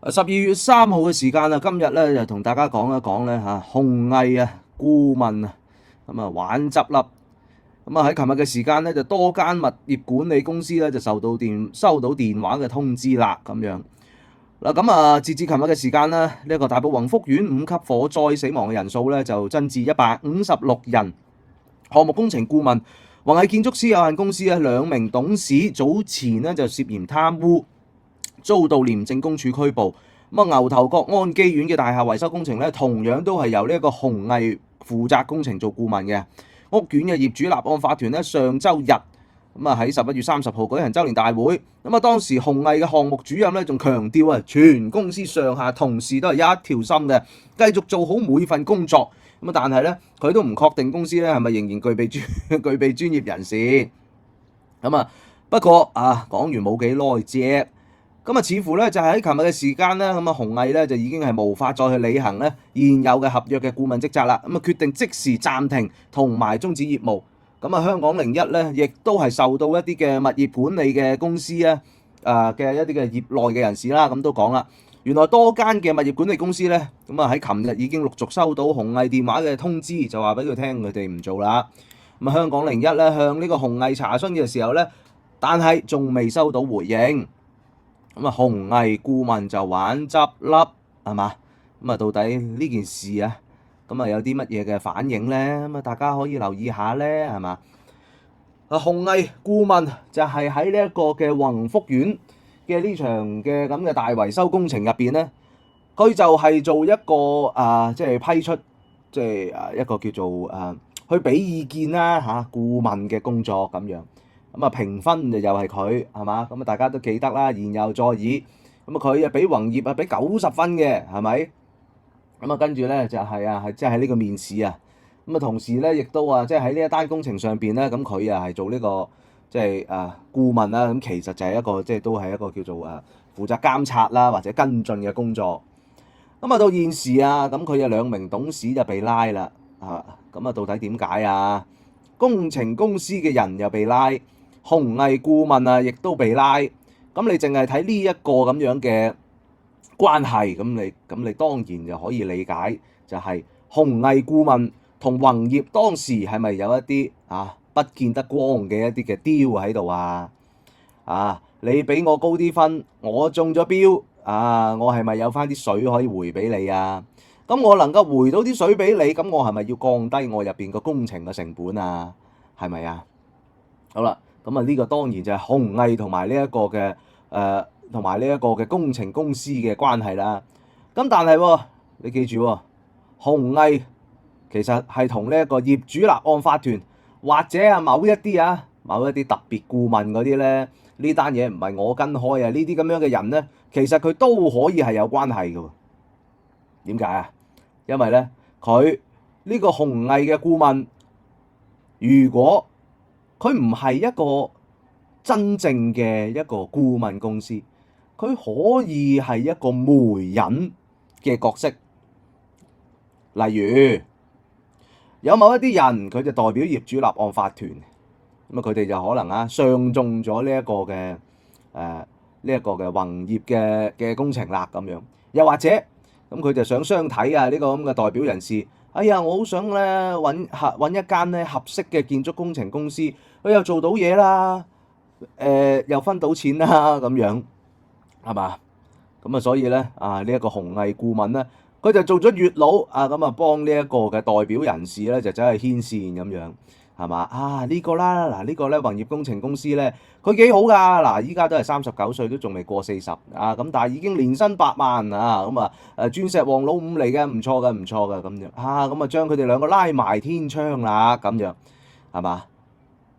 12月3號嘅時間啊，今日咧就同大家講一講咧紅毅顧問咁玩執笠。喺琴日嘅時間咧，就多間物業管理公司咧就收到電話嘅通知啦，咁樣嗱。截至琴日嘅時間咧，呢一個大埔宏福苑5級火災死亡嘅人數咧就增至156人。項目工程顧問宏毅建築師有限公司2名董事早前咧就涉嫌貪污，遭到廉政公署拘捕。牛頭角安基苑嘅大廈維修工程咧，同樣都係由呢一個紅毅負責工程做顧問嘅。屋苑嘅業主立案法團咧，上週日喺11月30號舉行週年大會。當時紅毅嘅項目主任咧仲強調全公司上下同事都係一條心嘅，繼續做好每份工作。但係咧佢都唔確定公司咧係咪仍然具備專業人士。不過講完冇幾耐啫。似乎咧就係喺琴日嘅時間咧，紅毅咧就已經係無法再去履行咧現有嘅合約嘅顧問職責啦。決定即時暫停同埋終止業務。香港01咧，亦都係受到一啲嘅物業管理嘅公司嘅一啲嘅業內嘅人士啦，都講啦，原來多間嘅物業管理公司咧，喺琴日已經陸續收到紅毅電話嘅通知，就話俾佢聽佢哋唔做啦。香港01咧向呢個紅毅查詢嘅時候咧，但係仲未收到回應。紅毅顧問就玩執笠係嘛？到底呢件事有啲乜嘢嘅反應咧？大家可以留意下咧，係嘛？紅毅顧問就係喺呢一個嘅宏福苑嘅呢場嘅大維修工程入邊咧，佢就係做一個即係批出即係一個叫做去俾意見啦顧問嘅工作咁樣。評分就又係佢係嘛？大家都記得啦，言猶在耳。佢俾宏業俾90分嘅係咪？跟住咧就係即係呢個面試同時咧亦都即係喺呢一單工程上邊咧，佢係做呢個即係顧問啦。其實就係一個即係都係一個叫做負責監察啦或者跟進嘅工作。到現時佢有2名董事就被拉啦到底點解工程公司嘅人又被拉？紅毅顧問亦都被拉。你淨係睇呢一個咁樣嘅關係，咁你當然就可以理解，就係紅毅顧問同宏業當時係咪有一啲不見得光嘅一啲嘅 deal 喺度你俾我高啲分，我中咗標我係咪有翻啲水可以回俾你咁我能夠回到啲水俾你，咁我係咪要降低我入邊個工程嘅成本係咪好啦。呢個當然就係紅毅同埋呢一個嘅工程公司嘅關係啦。但係你記住紅毅其實係同呢一個業主立案法團或者某一啲特別顧問嗰啲咧，呢單嘢唔係我跟開呢啲咁樣嘅人咧，其實佢都可以係有關係嘅。點解因為咧佢呢個紅毅嘅顧問，如果佢唔係一個真正嘅一個顧問公司，佢可以係一個媒人嘅角色。例如有某一啲人，佢就代表業主立案法團，佢哋就可能上中咗呢一個嘅宏業嘅工程啦咁樣。又或者佢就想相睇呢個咁嘅代表人士。我好想咧揾一間咧合適嘅建築工程公司，佢又做到嘢啦，又分到錢啦咁樣，係嘛？所以咧呢一個紅毅顧問咧，佢就做咗月老幫呢一個嘅代表人士咧就走去牽線咁樣，係嘛？呢個啦，嗱呢個咧宏業工程公司咧，佢幾好㗎。嗱依家都係39歲，都仲未過40但係已經年薪8萬鑽石王老五嚟嘅，唔錯嘅咁樣將佢哋2個拉埋天窗啦咁樣，係嘛？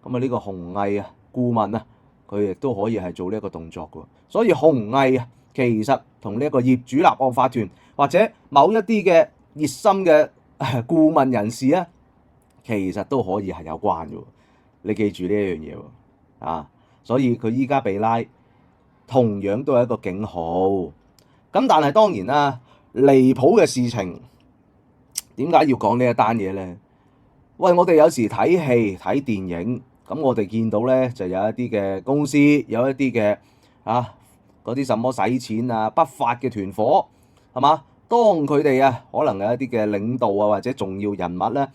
呢個紅毅顧問佢亦都可以係做呢一個動作嘅。所以紅毅其實同呢一個業主立案法團或者某一啲嘅熱心嘅顧問人士其實都可以係有關嘅。你記住呢一樣嘢所以佢依家被拉，同樣都係一個警號。但係當然啦，離譜嘅事情點解要講呢一單嘢咧？喂，我哋有時睇戲睇電影，我哋見到咧就有一啲嘅公司，有一啲嘅嗰嗰啲什麼洗錢啊、不法嘅團伙，係嘛？當佢哋啊可能有一啲嘅領導啊或者重要人物咧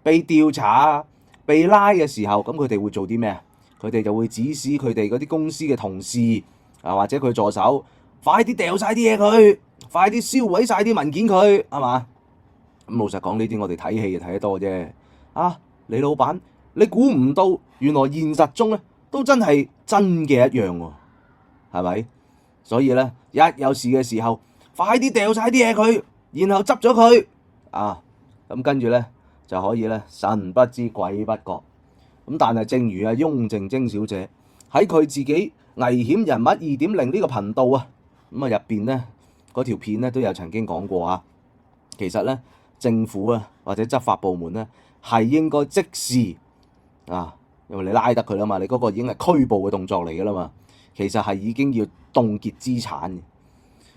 被調查啊、被拉嘅時候，咁佢哋會做啲咩啊？佢哋就會指使佢哋嗰啲公司嘅同事啊或者佢助手，快啲掉晒啲嘢佢，快啲燒毀晒啲文件佢，係嘛？咁老實講，呢啲我哋睇戲就睇得多啫。啊，你老闆，你估唔到原來現實中咧都真係真嘅一樣喎，係咪？所以咧，一有事嘅時候，快啲掉晒啲嘢佢，然後執咗佢啊！咁跟住咧就可以咧神不知鬼不覺。咁但係正如翁靜晶小姐喺佢自己危險人物2.0呢個頻道啊，咁啊入邊咧嗰條片咧都有曾經講過啊。其實咧政府啊或者執法部門咧係應該即時啊，因為你拉得佢啦嘛，你嗰個已經係拘捕嘅動作嚟㗎啦嘛，其實係已經要凍結資產嘅。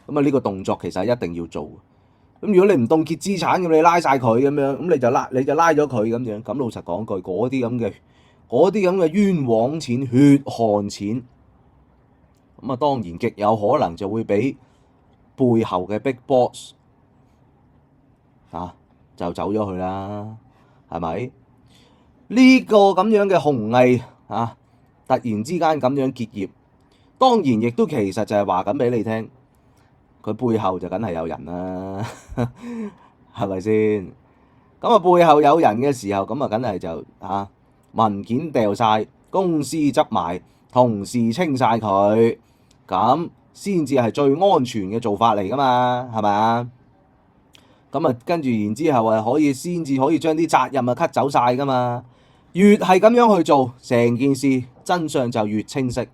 咁啊呢個動作其實係一定要做。咁如果你唔凍結資產咁，你拉晒佢咁樣，咁你就拉咗佢咁樣。咁老實講句，嗰啲咁嘅冤枉錢、血汗錢，咁啊當然極有可能就會俾背後嘅 Big Boss 就走咗去啦，係咪？呢個咁樣嘅紅藝突然之間咁樣結業，當然亦都其實就係話緊俾你聽，佢背後就梗係有人啦，係咪先？咁啊背後有人嘅時候，咁啊梗係就文件掉晒，公司執埋，同事清晒佢，咁先至係最安全嘅做法嚟噶嘛，係咪啊？咁啊跟住然之後先至可以將啲責任cut走晒噶嘛。越係咁樣去做，成件事真相就越清晰。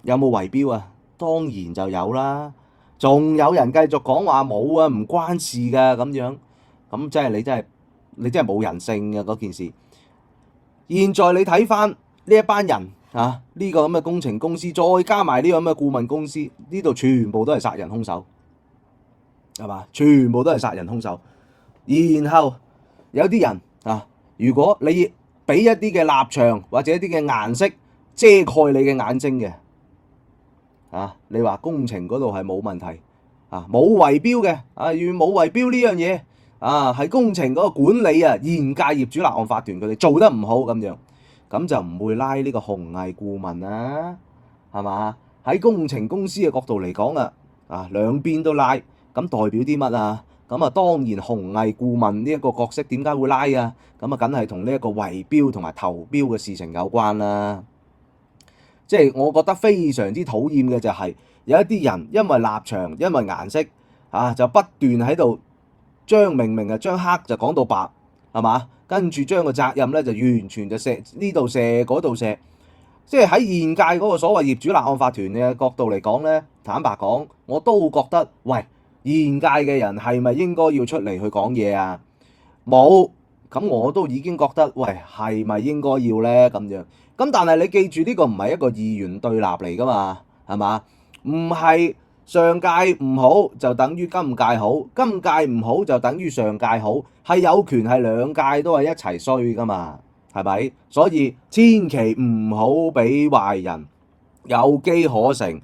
有冇圍標啊？當然就有啦。仲有人繼續講話冇啊，唔關事㗎咁樣。咁即係你真係冇人性嘅嗰件事。現在你睇翻呢一班人呢個咁嘅工程公司，再加埋呢個咁嘅顧問公司，呢度全部都係殺人兇手，係嘛？全部都係殺人兇手。然後有啲人如果你俾一啲嘅立場或者一啲嘅顏色遮蓋你嘅眼睛嘅你話工程嗰度係冇問題冇圍標嘅如冇圍標呢樣嘢係工程嗰個管理現屆業主立案法團佢哋做得唔好咁樣，咁就唔會拉呢個紅藝顧問啦，係嘛？喺工程公司嘅角度嚟講兩邊都拉，咁代表啲乜啊？咁當然紅藝顧問呢一個角色點解會拉啊？咁梗係同呢一個圍標同埋投標嘅事情有關啦。即係我覺得非常之討厭嘅就係有一啲人因為立場、因為顏色就不斷喺度明明將黑就講到白，係嘛？跟住將個責任咧就完全就射呢度射嗰度射。即係喺現屆嗰個所謂業主立案法團嘅角度嚟講咧，坦白講，我都覺得喂，現屆嘅人係咪應該要出嚟去講嘢啊？冇，咁我都已經覺得喂，係咪應該要咧咁樣？咁但係你記住呢個唔係一個二元對立嚟噶嘛，係嘛？唔係上屆唔好就等於今屆好，今屆唔好就等於上屆好，係有權係兩屆都係一齊衰噶嘛，係咪？所以千祈唔好俾壞人有機可乘，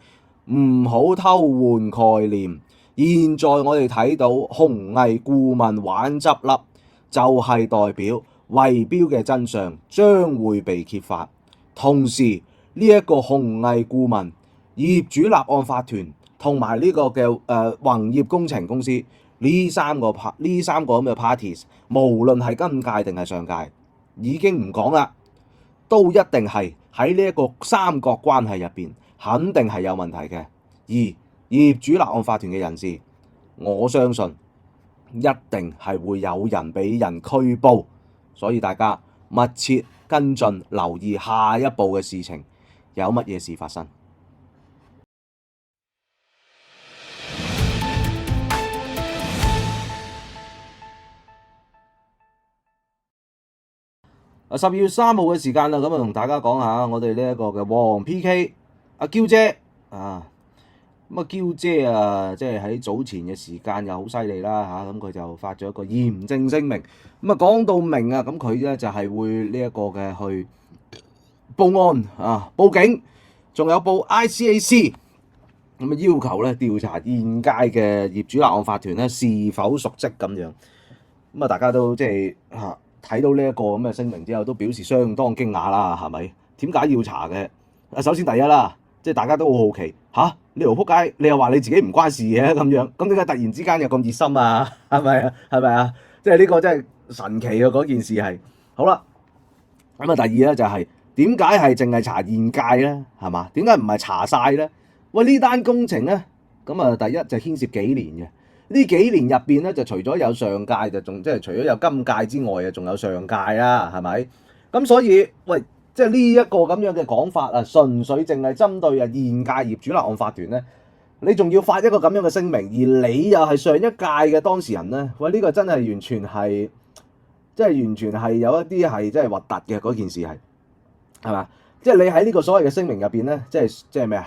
唔好偷換概念。現在我哋睇到紅藝顧問玩執笠，就係代表圍標嘅真相將會被揭發。同時呢一個紅藝顧問、業主立案法團同埋呢個嘅宏業工程公司呢三個咁嘅 parties， 無論係今屆定係上屆，已經唔講啦，都一定係喺呢一個三角關係入邊，肯定係有問題嘅。而業主立案法團嘅人士，我相信一定係會有人俾人拘捕，所以大家密切跟進，留意下一步嘅事情有乜嘢事發生。12月3號嘅時間啦，咁同大家講下我哋呢一個嘅黃 PK 阿嬌姐咁嬌姐即係喺早前嘅時間又好犀利啦咁佢就發咗一個嚴正聲明，講到明咁佢咧就係會呢一個嘅去報案報警，仲有報 ICAC 咁啊要求咧調查現屆嘅業主立案法團咧是否瀆職咁樣。咁啊大家都即係睇到呢一個咁嘅聲明之後，都表示相當驚訝啦，係咪？點解要查嘅？首先第一啦，即係大家都好好奇你條撲街，你又話你自己唔關事嘅咁樣，咁點解突然之間又咁熱心啊？係咪啊？係咪啊？即係呢個真係神奇嘅嗰件事係。好啦，咁啊第二咧就係點解係淨係查現屆咧？係嘛？點解唔係查晒咧？喂，呢單工程咧，咁啊第一就牽涉幾年嘅。呢幾年入邊咧，就除咗有上屆，就仲即係除咗有今屆之外啊，仲有上屆啦，係咪？咁所以喂，即係呢一個咁樣嘅講法啊，純粹淨係針對現屆業主立案法團咧，你仲要發一個咁樣嘅聲明，而你又係上一屆嘅當事人咧，喂，呢個真係完全係，即係完全係有一啲係真係核突嘅嗰件事係嘛？即係你喺呢個所謂嘅聲明入邊咧，即係咩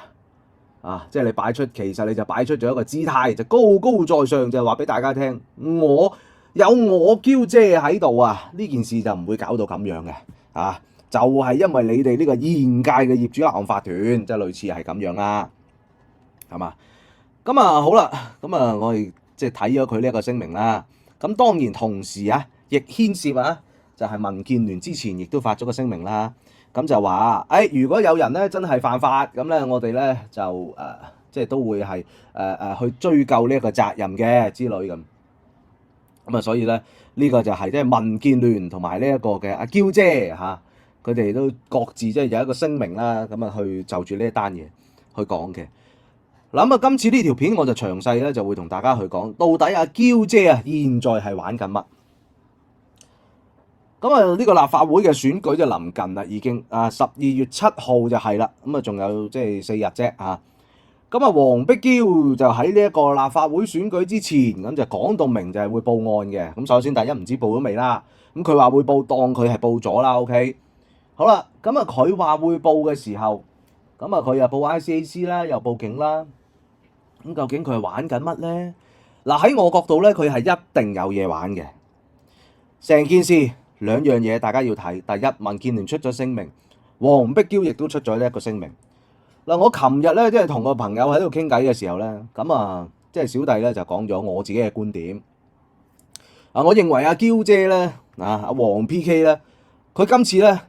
啊？即係你擺出，其實你就擺出咗一個姿態，就高高在上，就話俾大家聽，我有我嬌姐喺度啊！呢件事就唔會搞到咁樣嘅，就係因為你哋呢個現屆嘅業主立案法團，即係類似係咁樣啦，係嘛？咁好啦，咁我哋即係睇咗佢呢一個聲明啦。咁當然同時亦牽涉就係民建聯之前亦都發咗個聲明啦。咁就話如果有人咧真係犯法，咁咧我哋咧就即係都會係去追究呢一個責任嘅之類咁。咁所以咧呢個就係即係民建聯同埋呢一個嘅阿嬌姐佢哋都各自即係有一個聲明啦，咁去就住呢一單嘢去講嘅。嗱今次呢條片我就詳細咧就會同大家去講，到底阿嬌姐現在係玩緊乜？咁呢個立法會嘅選舉就臨近啦，已經12月7號就係啦，咁仲有即係4日啫咁黃碧嬌就喺呢一個立法會選舉之前，咁就講到明就係會報案嘅。咁首先第一唔知報咗未啦，咁佢話會報，當佢係報咗啦 ，OK。好啦，咁佢話會報嘅時候，咁佢又報 ICAC 啦，又報警啦。咁究竟佢係玩緊乜咧？喺我角度咧，佢係一定有嘢玩嘅。成件事兩樣嘢大家要睇。第一，民建聯出咗聲明，黃碧嬌亦都出咗呢一個聲明。我琴日咧即係同個朋友喺度傾偈嘅時候咧，咁即係小弟咧就講咗我自己嘅觀點。我認為阿嬌姐咧，阿黃 PK 咧，佢今次咧，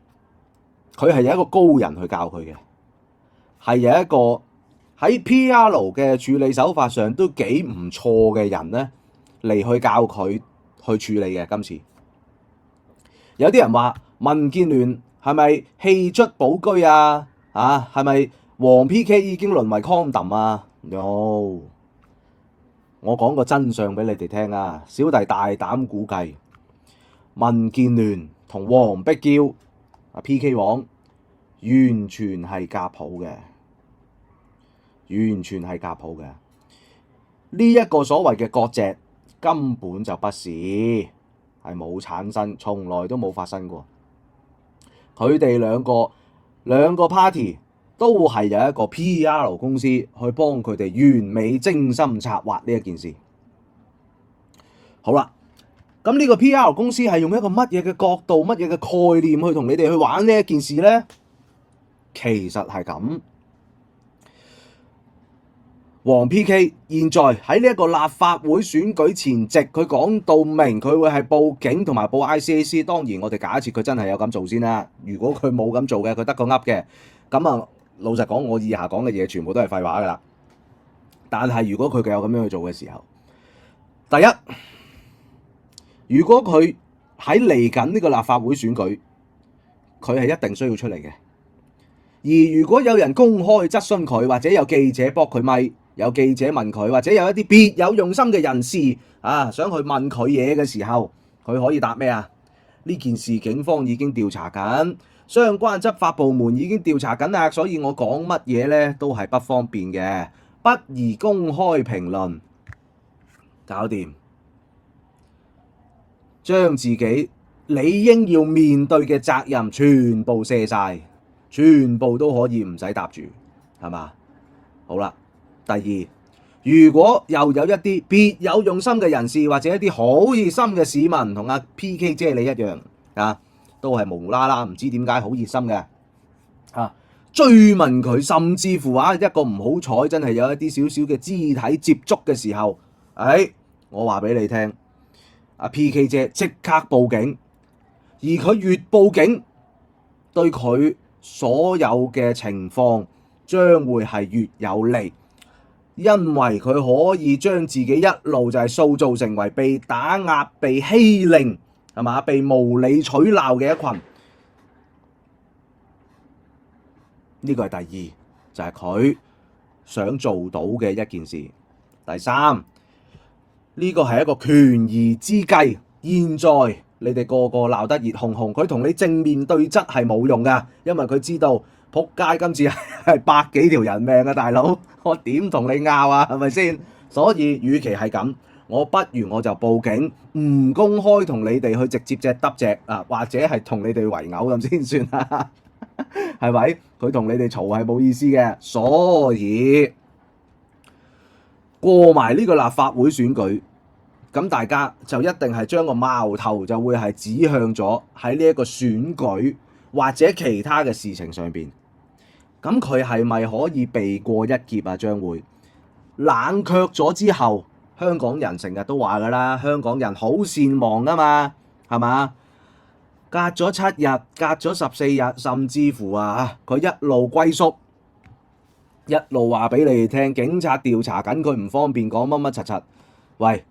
佢係有一個高人去教佢嘅，係有一個喺 PR 嘅處理手法上都幾唔錯嘅人咧嚟去教佢去處理嘅。今次有啲人話民建聯係咪棄卒保車啊？係咪黃 PK 已經淪為 condom 啊 ？No， 我講個真相俾你哋聽啊！小弟大膽估計，民建聯同黃碧嬌PK 王完全係夾譜嘅，完全係夾譜嘅。呢一個所謂嘅割席根本就不是，係冇產生，從來都冇發生過。佢哋兩個 party 都係有一個 PR 公司去幫佢哋完美精心策劃呢一件事。好啦，咁呢個 PR 公司係用一個乜嘢嘅角度、乜嘢嘅概念去同你哋去玩呢一件事呢？其實係咁，黃 PK 現在喺呢一個立法會選舉前夕，佢講到明佢會係報警同埋報 ICAC。當然我哋假設佢真係有咁做先啦。如果佢冇咁做嘅，佢得個噏嘅，咁老實講，我以下講嘅嘢全部都係廢話噶啦。但係如果佢有咁樣去做嘅時候，第一，如果佢喺嚟緊呢個立法會選舉，佢係一定需要出嚟嘅。而如果有人公開質詢佢，或者有記者駁佢咪，有記者問佢，或者有一啲別有用心嘅人士想去問佢嘢嘅時候，佢可以答咩啊？呢件事警方已經調查緊，相關執法部門已經調查緊啦，所以我講乜嘢咧都係不方便嘅，不宜公開評論。搞掂，將自己理應要面對嘅責任全部卸晒，全部都可以唔使答住，係嘛？好啦，第二，如果又有一啲別有用心嘅人士，或者一啲好熱心嘅市民，同阿 PK 姐你一樣都係無啦啦唔知點解好熱心嘅追問佢，甚至乎一個唔好彩，真係有一啲少少嘅肢體接觸嘅時候，我話俾你聽，阿 PK 姐即刻報警，而佢越報警，對佢所有嘅情況將會係越有利，因為佢可以將自己一路就係塑造成為被打壓、被欺凌，係嘛？被無理取鬧嘅一群。呢個係第二，就係佢想做到嘅一件事。第三，呢個係一個權宜之計。現在你哋個個鬧得熱烘烘，佢同你正面對質係冇用㗎，因為佢知道仆街今次係百幾條人命啊，大佬，我點同你拗啊？係咪先？所以，與其係咁，我不如我就報警，唔公開同你哋去直接隻揼隻啊，或者係同你哋圍毆咁先算啦。係咪？佢同你哋嘈係冇意思嘅，所以過埋呢個立法會選舉，咁大家就一定係將個矛頭就會係指向咗喺呢一個選舉或者其他嘅事情上邊。咁佢係咪可以避過一劫啊？將會冷卻咗之後，香港人成日都話㗎啦，香港人好善忘㗎嘛，係嘛？隔咗7日，隔咗14日，甚至乎佢一路龜縮，一路話俾你哋聽，警察調查緊佢，唔方便講乜乜柒柒。喂，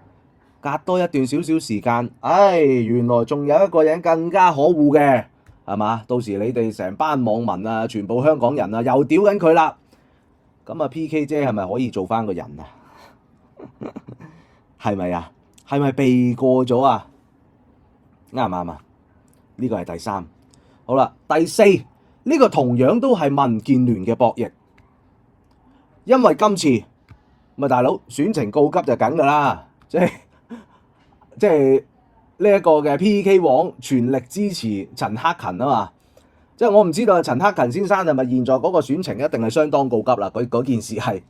隔多一段少少時間，原來仲有一個人更加可惡嘅，係嘛？到時你哋成班網民啊，全部香港人啊，又屌緊佢啦。咁PK 姐係咪可以做翻個人啊？係咪啊？係咪避過咗啊？啱唔啱啊？呢個係第三。好啦，第四，呢個同樣都係民建聯嘅博弈，因為今次咪大佬選情告急就梗㗎啦，即係呢一個嘅 PK 王全力支持陳克勤啊嘛，即係我唔知道陳克勤先生係咪現在嗰個選情一定係相當告急啦，嗰件事係，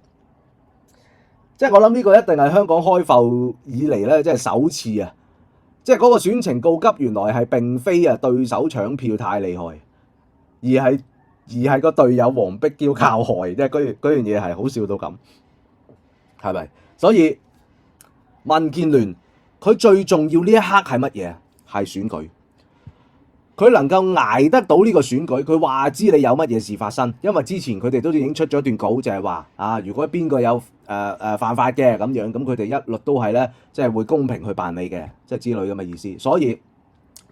即係我諗呢個一定係香港開埠以嚟咧，即係首次啊！即係嗰個選情告急，原來係並非對手搶票太厲害，而係個隊友黃碧嬌靠害，即係嗰樣嘢係好笑到咁，係咪？所以民建聯佢最重要呢一刻係乜嘢？係選舉，佢能夠捱得到呢個選舉，佢話知你有乜嘢事發生，因為之前佢哋都已經出咗段稿，就係話如果邊個有犯法嘅咁樣，咁佢哋一律都係咧，即係會公平去辦理嘅，即係之類咁嘅意思。所以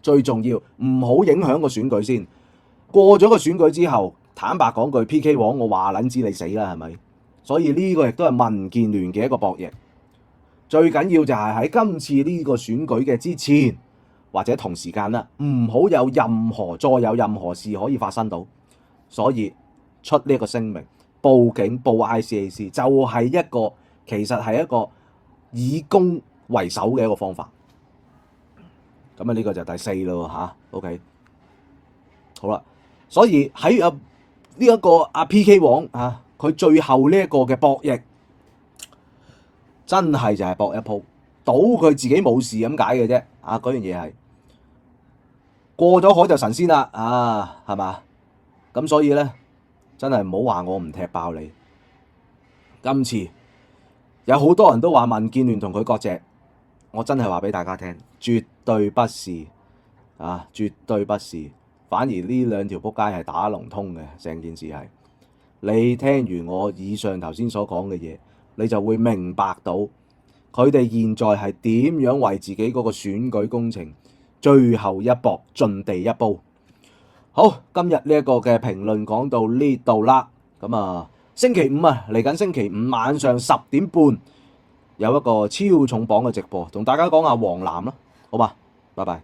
最重要唔好影響個選舉先。過咗個選舉之後，坦白講句 PK 王，我話撚知你死啦，係咪？所以呢個亦都係民建聯嘅一個博弈。最緊要就係喺今次呢個選舉嘅之前或者同時間啦，唔好再有任何事可以發生到。所以出呢個聲明。報警報 ICAC 就係其實係一個以公為首嘅一個方法。咁呢個就第四咯嚇。OK， 好啦，所以喺呢一個PK 王佢最後呢一個嘅博弈，真係就係搏一鋪，賭佢自己冇事咁解嘅啫。嗰樣嘢係過咗海就神仙啦，係嘛？咁所以咧。真係唔好話我唔踢爆你。今次有好多人都話民建聯同佢割席，我真係話俾大家聽，絕對不是絕對不是。反而呢兩條仆街係打龍通嘅，成件事係。你聽完我以上頭先所講嘅嘢，你就會明白到佢哋現在係點樣為自己嗰個選舉工程最後一搏，盡地一煲。好，今日呢一個嘅評論講到呢度啦。咁星期五嚟緊星期五晚上10點半有一個超重磅嘅直播，同大家講下黃藍啦，好嘛？拜拜。